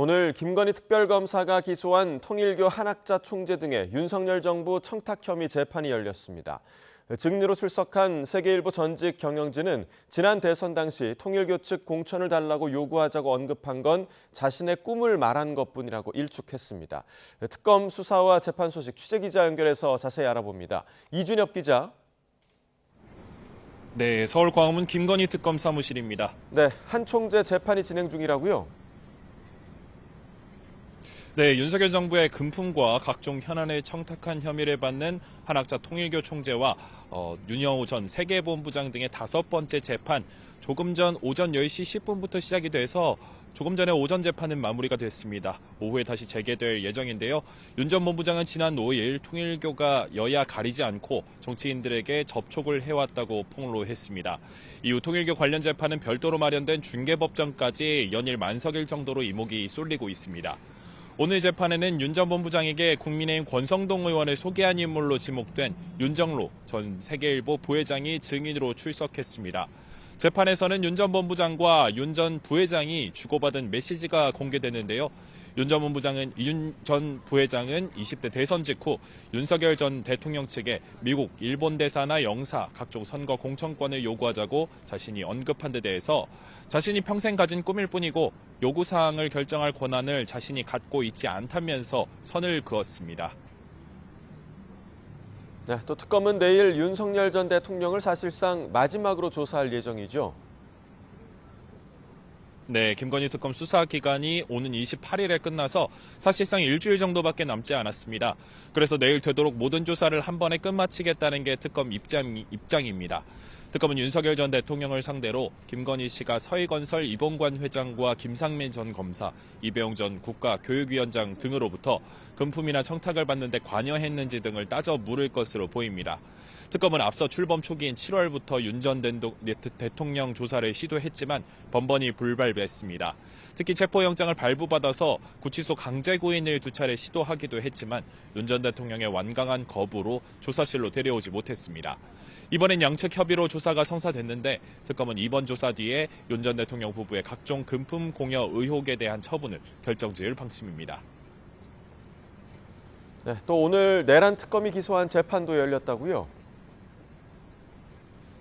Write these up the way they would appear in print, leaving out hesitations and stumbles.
오늘 김건희 특별검사가 기소한 통일교 한학자 총재 등의 윤석열 정부 청탁 혐의 재판이 열렸습니다. 증인으로 출석한 세계일보 전직 경영진은 지난 대선 당시 통일교 측 공천을 달라고 요구하자고 언급한 건 자신의 꿈을 말한 것뿐이라고 일축했습니다. 특검 수사와 재판 소식 취재기자 연결해서 자세히 알아봅니다. 이준엽 기자. 네, 서울 광화문 김건희 특검 사무실입니다. 네, 한 총재 재판이 진행 중이라고요? 네, 윤석열 정부의 금품과 각종 현안을 청탁한 혐의를 받는 한학자 통일교 총재와 윤영호 전 세계본부장 등의 5번째 재판, 조금 전 오전 10시 10분부터 시작이 돼서 조금 전에 오전 재판은 마무리가 됐습니다. 오후에 다시 재개될 예정인데요. 윤 전 본부장은 지난 5일 통일교가 여야 가리지 않고 정치인들에게 접촉을 해왔다고 폭로했습니다. 이후 통일교 관련 재판은 별도로 마련된 중개법정까지 연일 만석일 정도로 이목이 쏠리고 있습니다. 오늘 재판에는 윤 전 본부장에게 국민의힘 권성동 의원을 소개한 인물로 지목된 윤정로 전 세계일보 부회장이 증인으로 출석했습니다. 재판에서는 윤 전 본부장과 윤 전 부회장이 주고받은 메시지가 공개됐는데요. 윤 전 부회장은 20대 대선 직후 윤석열 전 대통령 측에 미국, 일본 대사나 영사, 각종 선거 공천권을 요구하자고 자신이 언급한 데 대해서 자신이 평생 가진 꿈일 뿐이고 요구사항을 결정할 권한을 자신이 갖고 있지 않다면서 선을 그었습니다. 네, 또 특검은 내일 윤석열 전 대통령을 사실상 마지막으로 조사할 예정이죠. 네, 김건희 특검 수사 기간이 오는 28일에 끝나서 사실상 일주일 정도밖에 남지 않았습니다. 그래서 내일 되도록 모든 조사를 한 번에 끝마치겠다는 게 특검 입장입니다. 특검은 윤석열 전 대통령을 상대로 김건희 씨가 서희건설 이봉관 회장과 김상민 전 검사, 이배용 전 국가교육위원장 등으로부터 금품이나 청탁을 받는 데 관여했는지 등을 따져 물을 것으로 보입니다. 특검은 앞서 출범 초기인 7월부터 윤 전 대통령 조사를 시도했지만 번번이 불발했습니다. 특히 체포영장을 발부받아서 구치소 강제구인을 2차례 시도하기도 했지만 윤 전 대통령의 완강한 거부로 조사실로 데려오지 못했습니다. 이번엔 양측 협의로 조사가 성사됐는데 특검은 이번 조사 뒤에 윤 전 대통령 부부의 각종 금품 공여 의혹에 대한 처분을 결정지을 방침입니다. 네, 또 오늘 내란 특검이 기소한 재판도 열렸다고요?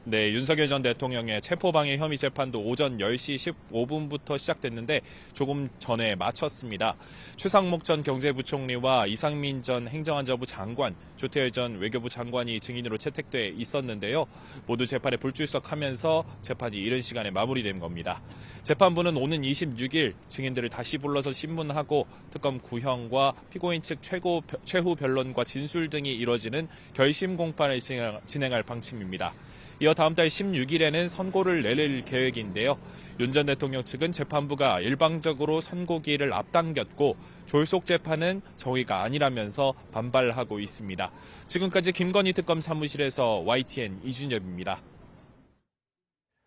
네, 윤석열 전 대통령의 체포방해 혐의 재판도 오전 10시 15분부터 시작됐는데 조금 전에 마쳤습니다. 추상목 전 경제부총리와 이상민 전 행정안전부 장관, 조태열 전 외교부 장관이 증인으로 채택돼 있었는데요. 모두 재판에 불출석하면서 재판이 이른 시간에 마무리된 겁니다. 재판부는 오는 26일 증인들을 다시 불러서 신문하고 특검 구형과 피고인 측 최후 변론과 진술 등이 이뤄지는 결심 공판을 진행할 방침입니다. 이어 다음 달 16일에는 선고를 내릴 계획인데요. 윤 전 대통령 측은 재판부가 일방적으로 선고기일을 앞당겼고 졸속 재판은 정의가 아니라면서 반발하고 있습니다. 지금까지 김건희 특검 사무실에서 YTN 이준엽입니다.